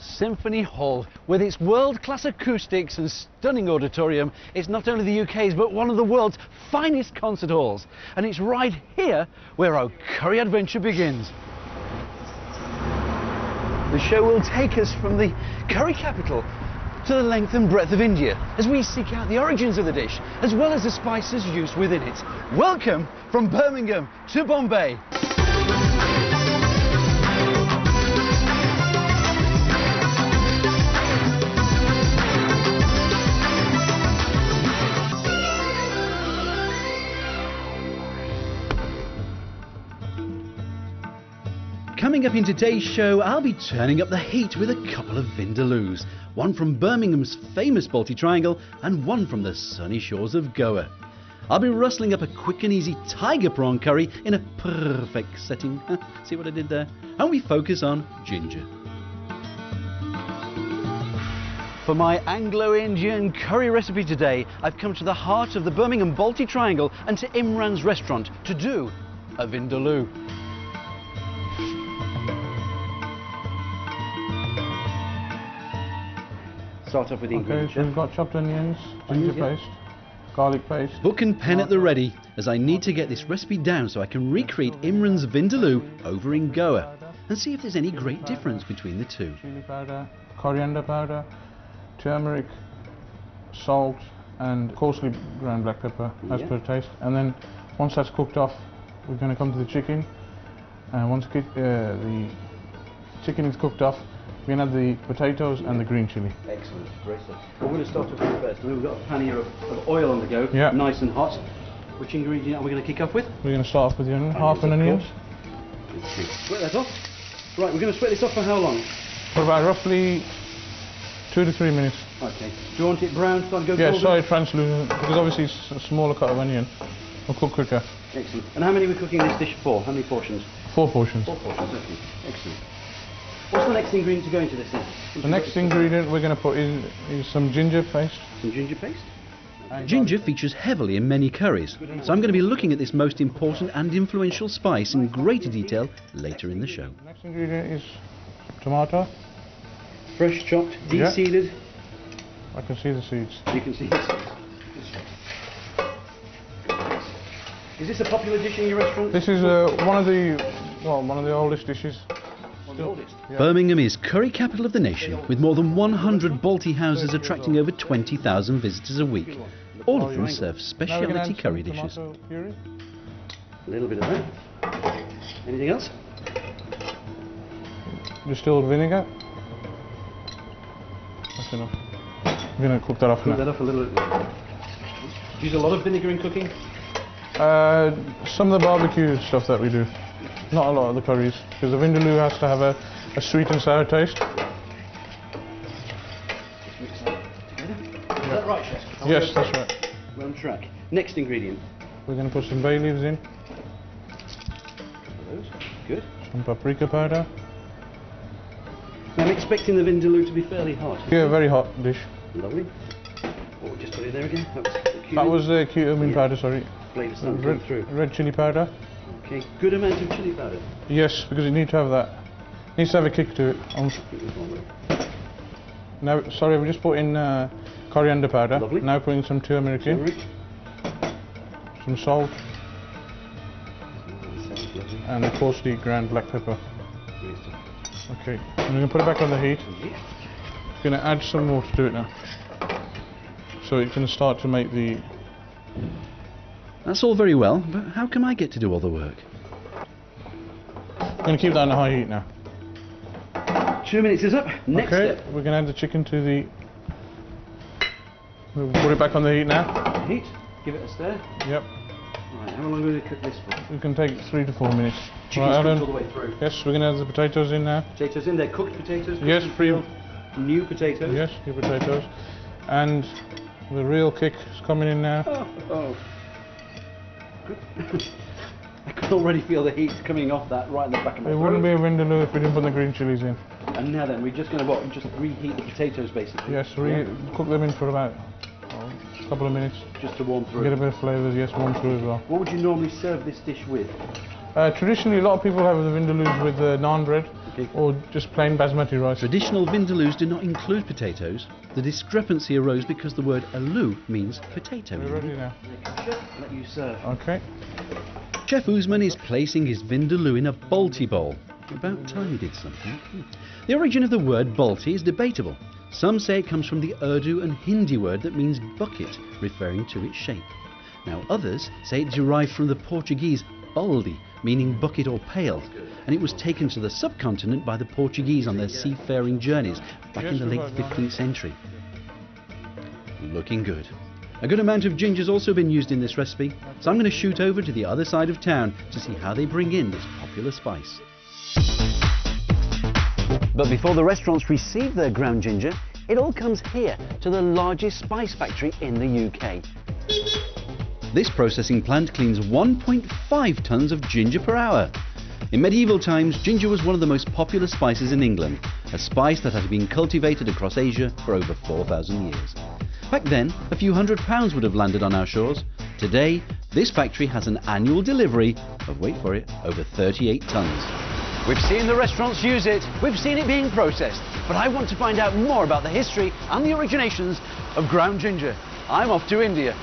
Symphony Hall, with its world-class acoustics and stunning auditorium, it's not only the UK's but one of the world's finest concert halls. And it's right here where our curry adventure begins. The show will take us from the curry capital to the length and breadth of India as we seek out the origins of the dish as well as the spices used within it. Welcome from Birmingham to Bombay. Coming up in today's show, I'll be turning up the heat with a couple of Vindaloos. One from Birmingham's famous Balti Triangle and one from the sunny shores of Goa. I'll be rustling up a quick and easy tiger prawn curry in a perfect setting. See what I did there? And we focus on ginger. For my Anglo Indian curry recipe today, I've come to the heart of the Birmingham Balti Triangle and to Imran's restaurant to do a Vindaloo. Start off with the ingredients. Okay, so we've got chopped onions, ginger paste, garlic paste. Book and pen at the ready, as I need to get this recipe down so I can recreate Imran's Vindaloo over in Goa and see if there's any great difference between the two. Chili powder, coriander powder, turmeric, salt and coarsely ground black pepper as per taste. And then once that's cooked off, we're going to come to the chicken. And once the chicken is cooked off, we're going to add the potatoes and the green chilli. Excellent, great stuff. Well, we're going to start off with first. We've got a pan here of oil on the go, nice and hot. Which ingredient are we going to kick off with? We're going to start off with the onion, half an onion. Sweat that off. Right, we're going to sweat this off for how long? For about roughly 2 to 3 minutes. Okay. Do you want it brown? Start to go golden? Sorry, translucent, because obviously it's a smaller cut of onion. Will cook quicker. Excellent. And how many are we cooking this dish for? How many portions? 4 portions. 4 portions, okay. Excellent. What's the next ingredient to go into this then? The next ingredient we're going to put is some ginger paste. Some ginger paste? Ginger features heavily in many curries, so I'm going to be looking at this most important and influential spice in greater detail later in the show. The next ingredient is tomato. Fresh chopped, de-seeded. I can see the seeds. You can see the seeds. Is this a popular dish in your restaurant? This is one of the oldest dishes. Birmingham is curry capital of the nation, with more than 100 Balti houses attracting over 20,000 visitors a week. All of them serve specialty curry dishes. A little bit of that. Anything else? Distilled vinegar. That's enough. We're going to cook that off now. Cook that off a little bit. Do you use a lot of vinegar in cooking? Some of the barbecue stuff that we do. Not a lot of the curries, because the Vindaloo has to have a sweet and sour taste. Is that right, Chef? Yes, that's right. We're on track. Next ingredient. We're going to put some bay leaves in. Good. Some paprika powder. Now, I'm expecting the Vindaloo to be fairly hot. Yeah, very hot dish. Lovely. What we just put in there again? That was cumin powder, sorry. Flavours starting to come through. Red chili powder. Okay, good amount of chili powder. Yes, because it needs to have that. It needs to have a kick to it. Now, sorry, we just put in coriander powder. Lovely. Now putting some turmeric in. Some salt. And of course the ground black pepper. Okay, I'm going to put it back on the heat. I'm going to add some water to it now. So it can start to make the... That's all very well, but how can I get to do all the work? I'm going to keep that on a high heat now. 2 minutes is up. Next step. We're going to add the chicken to the... We'll put it back on the heat now. Heat. Give it a stir. Yep. Right, how long are we going to cook this for? We can take 3 to 4 minutes. Chicken's cooked all the way through. Yes, we're going to add the potatoes in now. Potatoes in there. Cooked potatoes? Yes, new potatoes? Yes, new potatoes. And the real kick is coming in now. Oh. Good. I can already feel the heat coming off that right in the back of my throat. It wouldn't be a Vindaloo if we didn't put the green chilies in. And now then, we're just going to just reheat the potatoes basically? Yes, cook them in for about a couple of minutes. Just to warm through? Get a bit of flavours, yes, warm through as well. What would you normally serve this dish with? Traditionally, a lot of people have the Vindaloos with naan bread or just plain basmati rice. Traditional Vindaloos do not include potatoes. The discrepancy arose because the word aloo means potato. We're ready now. Let you serve. Okay. Chef Usman is placing his Vindaloo in a balti bowl. About time he did something. The origin of the word balti is debatable. Some say it comes from the Urdu and Hindi word that means bucket, referring to its shape. Now others say it derived from the Portuguese baldi, meaning bucket or pail, and it was taken to the subcontinent by the Portuguese on their seafaring journeys back in the late 15th century. Looking good. A good amount of ginger's also been used in this recipe, so I'm going to shoot over to the other side of town to see how they bring in this popular spice. But before the restaurants receive their ground ginger, it all comes here to the largest spice factory in the UK. This processing plant cleans 1.5 tonnes of ginger per hour. In medieval times, ginger was one of the most popular spices in England, a spice that had been cultivated across Asia for over 4,000 years. Back then, a few £100 would have landed on our shores. Today, this factory has an annual delivery of, wait for it, over 38 tonnes. We've seen the restaurants use it, we've seen it being processed, but I want to find out more about the history and the originations of ground ginger. I'm off to India.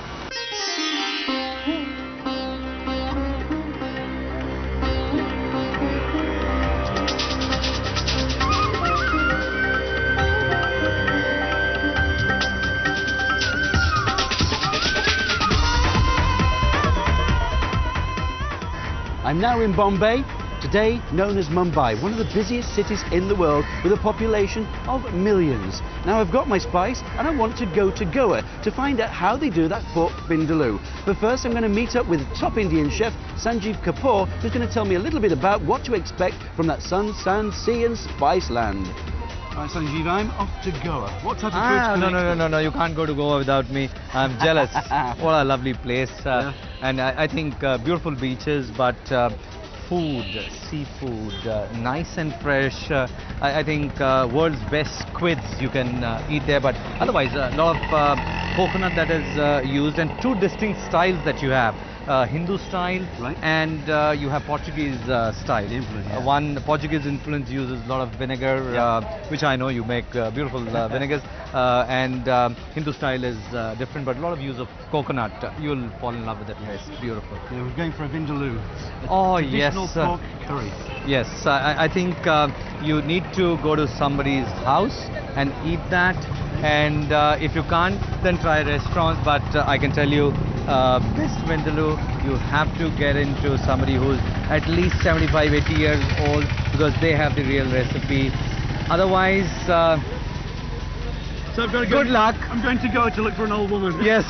I'm now in Bombay, today known as Mumbai, one of the busiest cities in the world with a population of millions. Now I've got my spice and I want to go to Goa to find out how they do that pork vindaloo. But first I'm going to meet up with top Indian chef Sanjeev Kapoor, who's going to tell me a little bit about what to expect from that sun, sand, sea and spice land. Right, Sanjeev, I'm off to Goa. What type of food? No, you can't go to Goa without me. I'm jealous. What a lovely place. And I think beautiful beaches, but food, seafood, nice and fresh. I think world's best squids you can eat there, but otherwise a lot of coconut that is used, and two distinct styles that you have. Hindu style, right, and you have Portuguese style. One Portuguese influence uses a lot of vinegar, which I know you make beautiful vinegars, and Hindu style is different, but a lot of use of coconut. You'll fall in love with that place. Beautiful. Yeah, we're going for a vindaloo. Oh yes. Traditional pork curry. Yes, I think you need to go to somebody's house and eat that, and if you can't, then try restaurants, but I can tell you, best vindaloo, you have to get into somebody who's at least 75, 80 years old, because they have the real recipe. Otherwise, so I've got to good luck. I'm going to go to look for an old woman. Yes.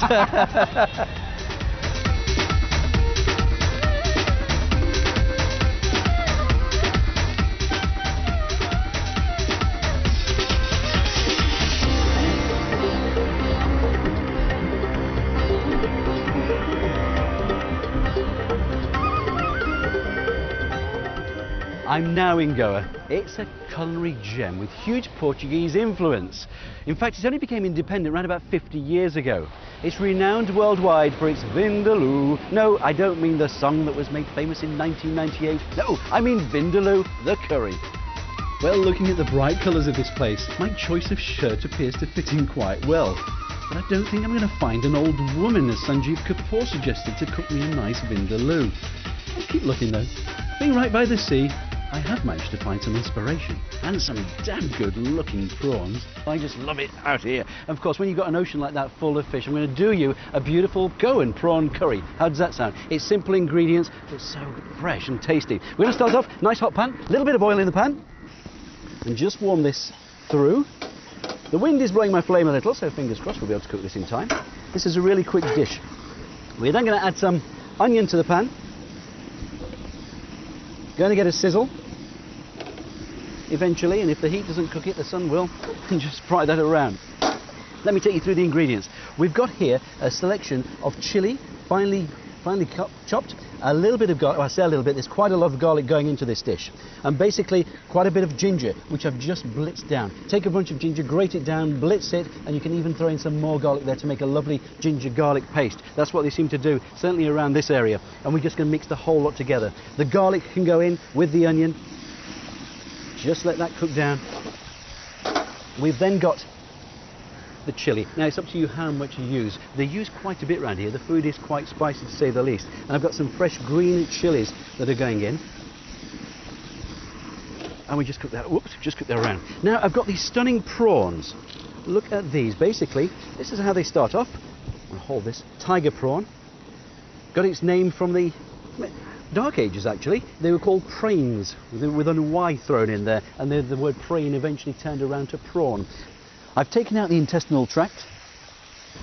I'm now in Goa. It's a culinary gem with huge Portuguese influence. In fact, it only became independent around about 50 years ago. It's renowned worldwide for its Vindaloo. No, I don't mean the song that was made famous in 1998. No, I mean Vindaloo, the curry. Well, looking at the bright colours of this place, my choice of shirt appears to fit in quite well. But I don't think I'm going to find an old woman, as Sanjeev Kapoor suggested, to cook me a nice Vindaloo. I'll keep looking though. Being right by the sea, I have managed to find some inspiration and some damn good looking prawns. I just love it out here. Of course, when you've got an ocean like that full of fish, I'm going to do you a beautiful Goan prawn curry. How does that sound? It's simple ingredients, but so fresh and tasty. We're going to start off, nice hot pan, a little bit of oil in the pan, and just warm this through. The wind is blowing my flame a little, so fingers crossed we'll be able to cook this in time. This is a really quick dish. We're then going to add some onion to the pan. Going to get a sizzle eventually, and if the heat doesn't cook it, the sun will, and just fry that around. Let me take you through the ingredients. We've got here a selection of chilli, finely chopped, a little bit of garlic. Well, I say a little bit, there's quite a lot of garlic going into this dish. And basically quite a bit of ginger, which I've just blitzed down. Take a bunch of ginger, grate it down, blitz it, and you can even throw in some more garlic there to make a lovely ginger garlic paste. That's what they seem to do, certainly around this area. And we're just going to mix the whole lot together. The garlic can go in with the onion. Just let that cook down. We've then got the chilli. Now it's up to you how much you use. They use quite a bit around here. The food is quite spicy to say the least. And I've got some fresh green chilies that are going in. And we just cook that, whoops, just cook that around. Now I've got these stunning prawns. Look at these. Basically, this is how they start off. I'll hold this. Tiger prawn. Got its name from the Dark Ages, actually. They were called prains, with a Y thrown in there, and the word prain eventually turned around to prawn. I've taken out the intestinal tract,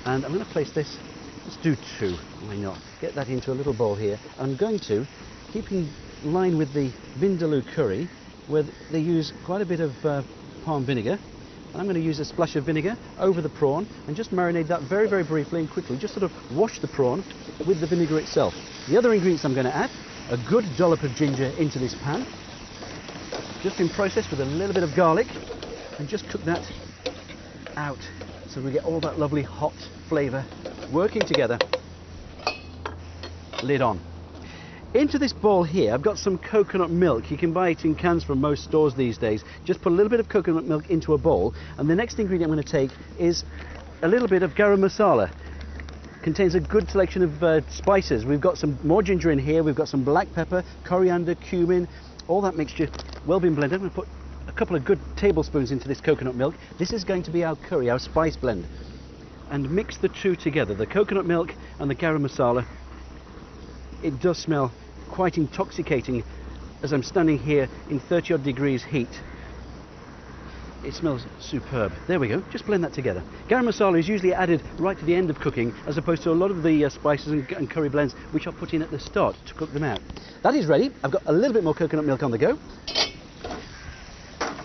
and I'm going to place this, let's do 2, why not? Get that into a little bowl here. I'm going to, keep in line with the Vindaloo curry, where they use quite a bit of palm vinegar. I'm going to use a splash of vinegar over the prawn and just marinate that very, very briefly and quickly. Just sort of wash the prawn with the vinegar itself. The other ingredients I'm going to add, a good dollop of ginger into this pan, just been processed with a little bit of garlic, and just cook that out so we get all that lovely hot flavour working together. Lid on. Into this bowl here I've got some coconut milk. You can buy it in cans from most stores these days. Just put a little bit of coconut milk into a bowl, and the next ingredient I'm going to take is a little bit of garam masala. Contains a good selection of spices. We've got some more ginger in here, we've got some black pepper, coriander, cumin, all that mixture well been blended. I'm going to put a couple of good tablespoons into this coconut milk. This is going to be our curry, our spice blend. And mix the two together, the coconut milk and the garam masala. It does smell quite intoxicating as I'm standing here in 30 odd degrees heat. It smells superb. There we go, just blend that together. Garam masala is usually added right to the end of cooking, as opposed to a lot of the spices and curry blends which are put in at the start to cook them out. That is ready. I've got a little bit more coconut milk on the go.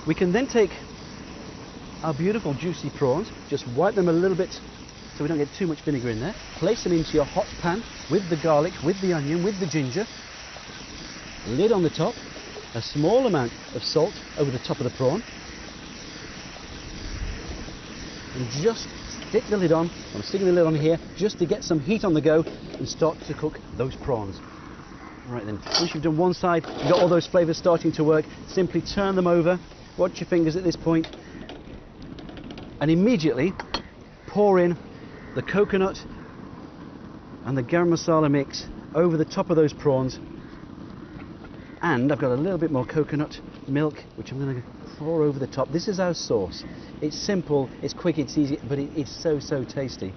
We can then take our beautiful juicy prawns, just wipe them a little bit so we don't get too much vinegar in there. Place them into your hot pan with the garlic, with the onion, with the ginger. Lid on the top, a small amount of salt over the top of the prawn. And just stick the lid on. I'm sticking the lid on here just to get some heat on the go and start to cook those prawns. Right then, once you've done one side, you've got all those flavours starting to work, simply turn them over, watch your fingers at this point, and immediately pour in the coconut and the garam masala mix over the top of those prawns. And I've got a little bit more coconut milk, which I'm going to pour over the top. This is our sauce. It's simple, it's quick, it's easy, but it's so, so tasty.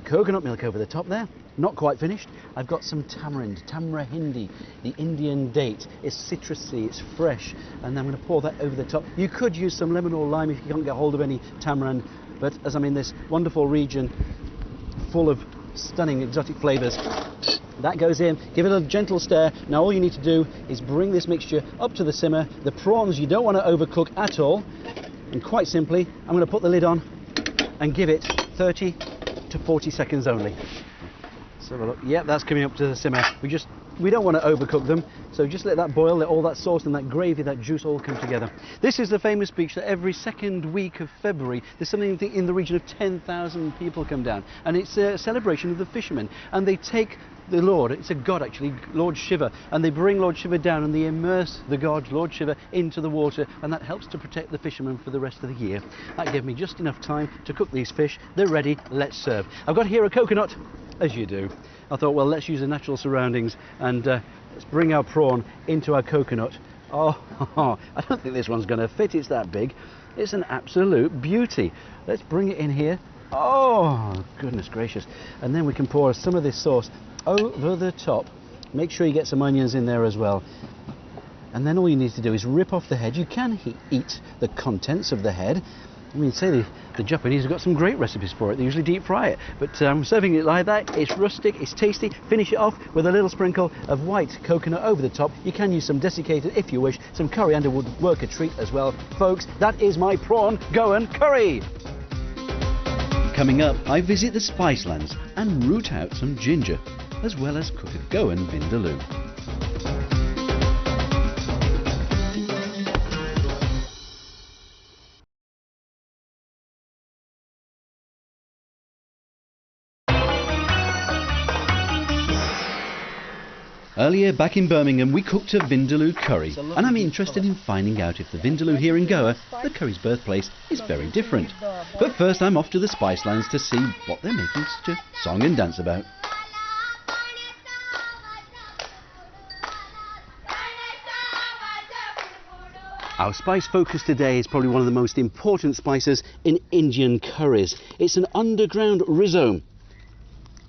Coconut milk over the top there. Not quite finished. I've got some tamarind, tamra hindi, the Indian date. It's citrusy, it's fresh, and I'm going to pour that over the top. You could use some lemon or lime if you can't get hold of any tamarind, but as I'm in this wonderful region full of stunning exotic flavours, that goes in. Give it a gentle stir. Now all you need to do is bring this mixture up to the simmer. The prawns you don't want to overcook at all, and quite simply I'm going to put the lid on and give it 30 to 40 seconds only. Let's have a look. Yep, that's coming up to the simmer. We don't want to overcook them, so just let that boil, let all that sauce and that gravy, that juice all come together. This is the famous beach that every second week of February there's something in the region of 10,000 people come down, and it's a celebration of the fishermen, and they take the Lord, it's a god actually, Lord Shiva, and they bring Lord Shiva down and they immerse the god, Lord Shiva, into the water, and that helps to protect the fishermen for the rest of the year. That gave me just enough time to cook these fish. They're ready, let's serve. I've got here a coconut, as you do. I thought, well, let's use the natural surroundings and let's bring our prawn into our coconut. Oh, I don't think this one's going to fit, it's that big. It's an absolute beauty. Let's bring it in here. Oh, goodness gracious. And then we can pour some of this sauce over the top. Make sure you get some onions in there as well. And then all you need to do is rip off the head. You can eat the contents of the head. I mean, say the Japanese have got some great recipes for it. They usually deep fry it, but I'm serving it like that. It's rustic, it's tasty. Finish it off with a little sprinkle of white coconut over the top. You can use some desiccated if you wish. Some coriander would work a treat as well. Folks, that is my prawn Goan curry. Coming up, I visit the Spicelands and root out some ginger. as well as cook a Goan Vindaloo. Earlier, back in Birmingham, we cooked a Vindaloo curry, and I'm interested in finding out if the Vindaloo here in Goa, the curry's birthplace, is very different. But first I'm off to the spice lands to see what they're making such a song and dance about. Our spice focus today is probably one of the most important spices in Indian curries. It's an underground rhizome.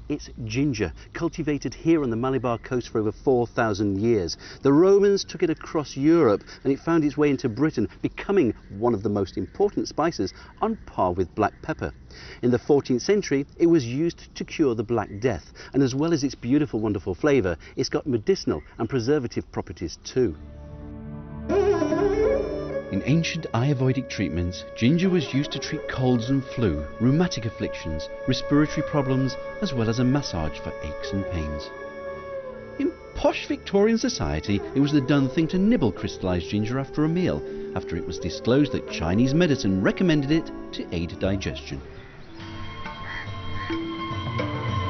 It's ginger, cultivated here on the Malabar coast for over 4,000 years. The Romans took it across Europe and it found its way into Britain, becoming one of the most important spices on par with black pepper. In the 14th century, it was used to cure the Black Death, and as well as its beautiful, wonderful flavour, it's got medicinal and preservative properties too. In ancient Ayurvedic treatments, ginger was used to treat colds and flu, rheumatic afflictions, respiratory problems, as well as a massage for aches and pains. In posh Victorian society, it was the done thing to nibble crystallised ginger after a meal, after it was disclosed that Chinese medicine recommended it to aid digestion.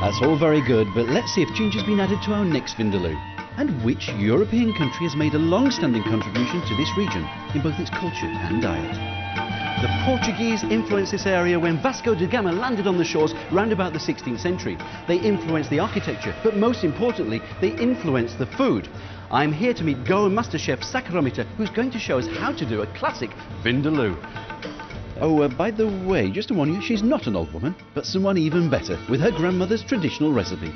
That's all very good, but let's see if ginger's been added to our next Vindaloo. And which European country has made a long-standing contribution to this region in both its culture and diet. The Portuguese influenced this area when Vasco da Gama landed on the shores round about the 16th century. They influenced the architecture, but most importantly, they influenced the food. I'm here to meet Goan Master Chef Sakharamita, who's going to show us how to do a classic Vindaloo. Oh, by the way, just to warn you, she's not an old woman, but someone even better, with her grandmother's traditional recipe.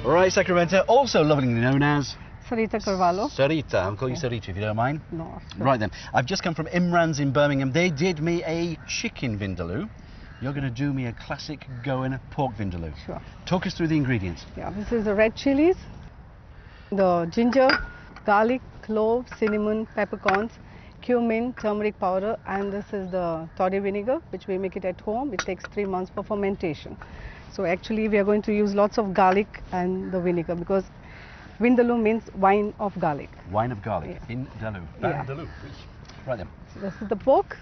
Right, Sakharamita, also lovingly known as Sarita Carvalho. Sarita. I'll call you Sarita if you don't mind. No. Sure. Right then, I've just come from Imran's in Birmingham. They did me a chicken Vindaloo. You're going to do me a classic Goan pork Vindaloo. Sure. Talk us through the ingredients. Yeah, this is the red chilies, the ginger, garlic, clove, cinnamon, peppercorns, cumin, turmeric powder, and this is the toddy vinegar, which we make it at home. It takes 3 months for fermentation. So actually we are going to use lots of garlic and the vinegar, because Vindaloo means wine of garlic. Wine of garlic. Yeah. Vindaloo. Yeah. Vindaloo. Right then. So this is the pork.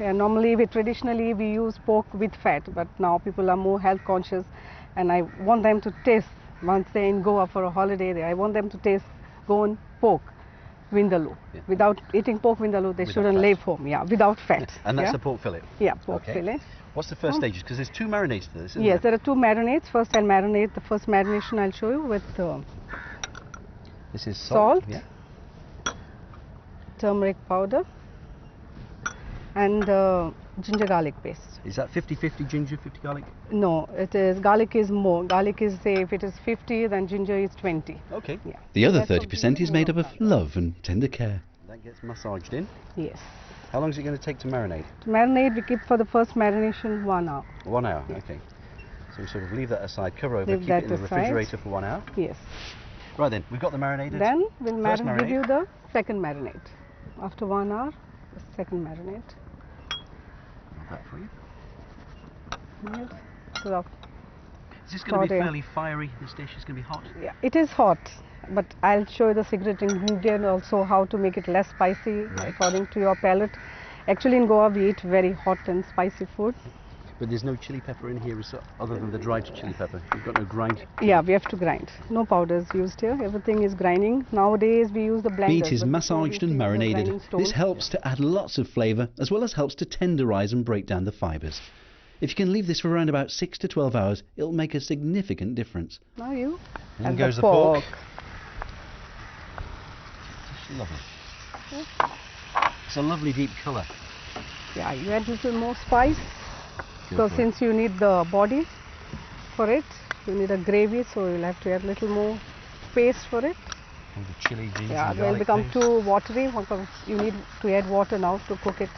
Yeah, normally traditionally we use pork with fat, but now people are more health conscious, and I want them to taste, once they're in Goa for a holiday, I want them to taste Goan pork Vindaloo. Yeah. Without eating pork Vindaloo, they shouldn't leave home. Yeah, without fat. And that's yeah? a pork fillet? Yeah, pork fillet. What's the first stages? Because there's 2 marinades to this, isn't yes, there? are 2 marinades. First I'll marinate, the first marination I'll show you with this is salt. Yeah. Turmeric powder and ginger garlic paste. Is that 50-50 ginger, 50 garlic? No, it is, garlic is more. Garlic is, say, if it is 50, then ginger is 20. Okay. Yeah. The other 30% is made up of love and tender care. That gets massaged in. Yes. How long is it going to take to marinate? To marinate, we keep for the first marination 1 hour. 1 hour, Yes. Okay. So we sort of leave that aside, cover over, Leave keep that it in the aside. refrigerator for 1 hour. Yes. Right then, we've got the marinated. Then we'll first give you the second marinade. After 1 hour, the second marinade. Got that for you. Yes. So Is this going to be fairly fiery? This dish is going to be hot? yeah, it is hot, but I'll show you the secret ingredient also, how to make it less spicy according to your palate. Actually in Goa we eat very hot and spicy food. But there's no chili pepper in here other than the dried chili pepper. You've got no grind? Yeah, we have to grind. No powders used here. Everything is grinding. Nowadays we use the blender. Meat is massaged and marinated. This helps to add lots of flavour, as well as helps to tenderise and break down the fibres. If you can leave this for around about 6 to 12 hours, it'll make a significant difference. Now you. And goes the pork. It's lovely. It's a lovely deep colour. Yeah, you add a little more spice. So since you need the body for it, you need a gravy, so you'll have to add a little more paste for it. And the chili, ginger, yeah, and it will garlic become paste. too watery because you need to add water now to cook it.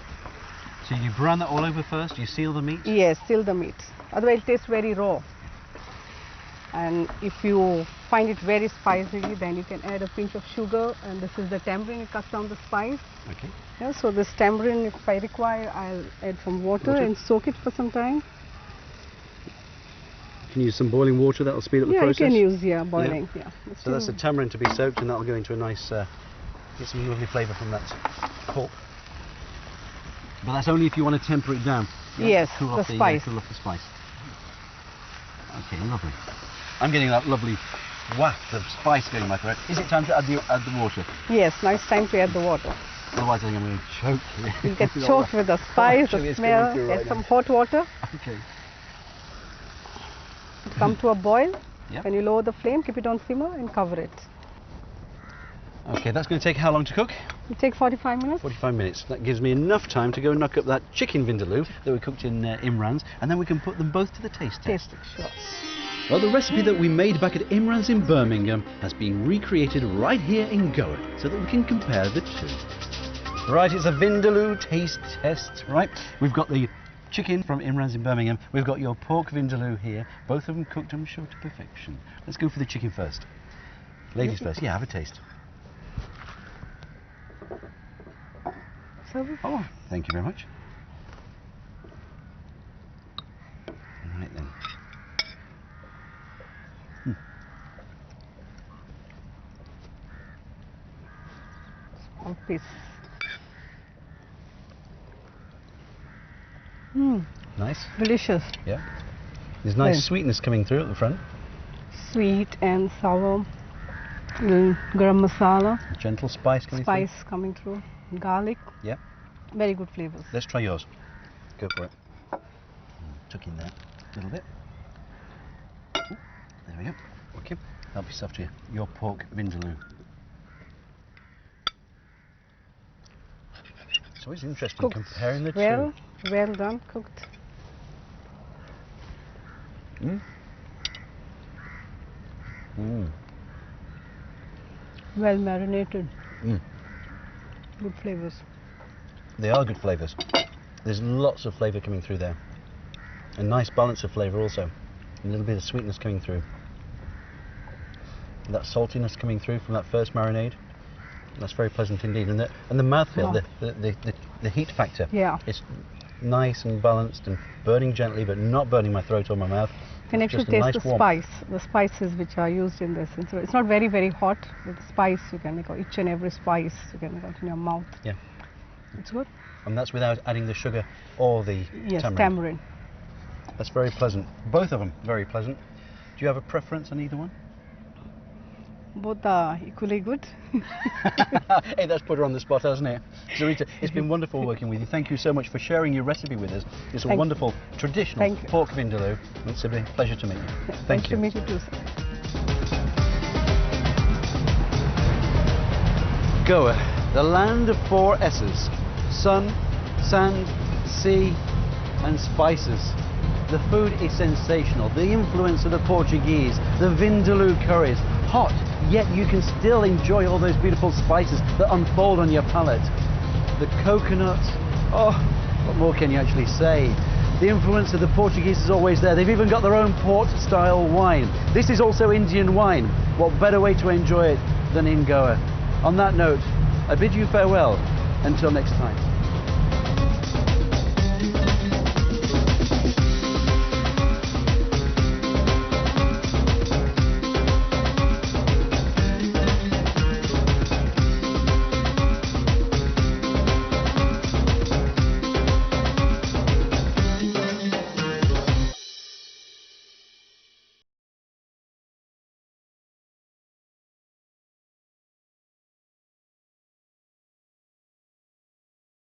So you brown that all over first, you seal the meat? Yes, seal the meat. Otherwise it tastes very raw. And if you find it very spicy, then you can add a pinch of sugar, and this is the tamarind, it cuts down the spice. Okay. Yeah, so this tamarind, if I require, I'll add some water and soak it for some time. can use some boiling water, that'll speed up the process. You can use, boiling, So that's the tamarind to be soaked, and that'll go into a nice, get some lovely flavour from that pulp. But that's only if you want to temper it down. Yes, Cool the off spice. Cool off the spice. Okay, lovely. I'm getting that lovely waft of spice going in my throat. Is it time to add the water? Yes, now it's time to add the water. Otherwise I think I'm going to choke. You'll get choked with the spice, Actually, the it's coming smell. through Add right some now. hot water. Okay. Come to a boil. Yep. When you lower the flame, keep it on simmer and cover it. Okay, that's going to take how long to cook? It takes 45 minutes. 45 minutes. That gives me enough time to go and knock up that chicken vindaloo that we cooked in Imran's, and then we can put them both to the taste test. Sure. Well, the recipe that we made back at Imran's in Birmingham has been recreated right here in Goa, so that we can compare the two. Right, it's a vindaloo taste test, right? We've got the chicken from Imran's in Birmingham. We've got your pork vindaloo here. Both of them cooked, I'm sure, to perfection. Let's go for the chicken first. Ladies first. Yeah, have a taste. Oh, thank you very much. Right then. One piece. Nice. Delicious. Yeah. There's nice Yeah. sweetness coming through at the front. Sweet and sour. Little garam masala. Gentle spice coming Spice coming through. Garlic. through. Yeah. Very good flavors. Let's try yours. Go for it. Tuck in there a little bit. Ooh, there we go. Okay. Help yourself to your pork vindaloo. It's always interesting Cooked comparing the well, two. well done, cooked. Mm. Mm. Well marinated. Mm. Good flavors. They are good flavours. There's lots of flavour coming through there. A nice balance of flavour also. A little bit of sweetness coming through. That saltiness coming through from that first marinade. That's very pleasant indeed. And the mouthfeel, the heat factor. Yeah. It's nice and balanced and burning gently, but not burning my throat or my mouth. You can It's actually just a taste nice the warmth. spice, the spices which are used in this. And so it's not very, very hot. With the spice, you can make out each and every spice. You can make out in your mouth. Yeah. It's good. And that's without adding the sugar or the Yes, tamarind. tamarind. That's very pleasant. Both of them very pleasant. Do you have a preference on either one? Both are equally good. Hey, that's put her on the spot, hasn't it? Zarita, it's been wonderful working with you. Thank you so much for sharing your recipe with us. It's a Thank you. wonderful traditional Thank you. pork vindaloo. It's a pleasure to meet you. Thank Nice you. to meet you too, sir. Goa, the land of four S's. Sun, sand, sea and spices. The food is sensational. The influence of the Portuguese, the Vindaloo curries, hot, yet you can still enjoy all those beautiful spices that unfold on your palate. The coconut, oh, what more can you actually say? The influence of the Portuguese is always there. They've even got their own port-style wine. This is also Indian wine. What better way to enjoy it than in Goa? On that note, I bid you farewell. Until next time.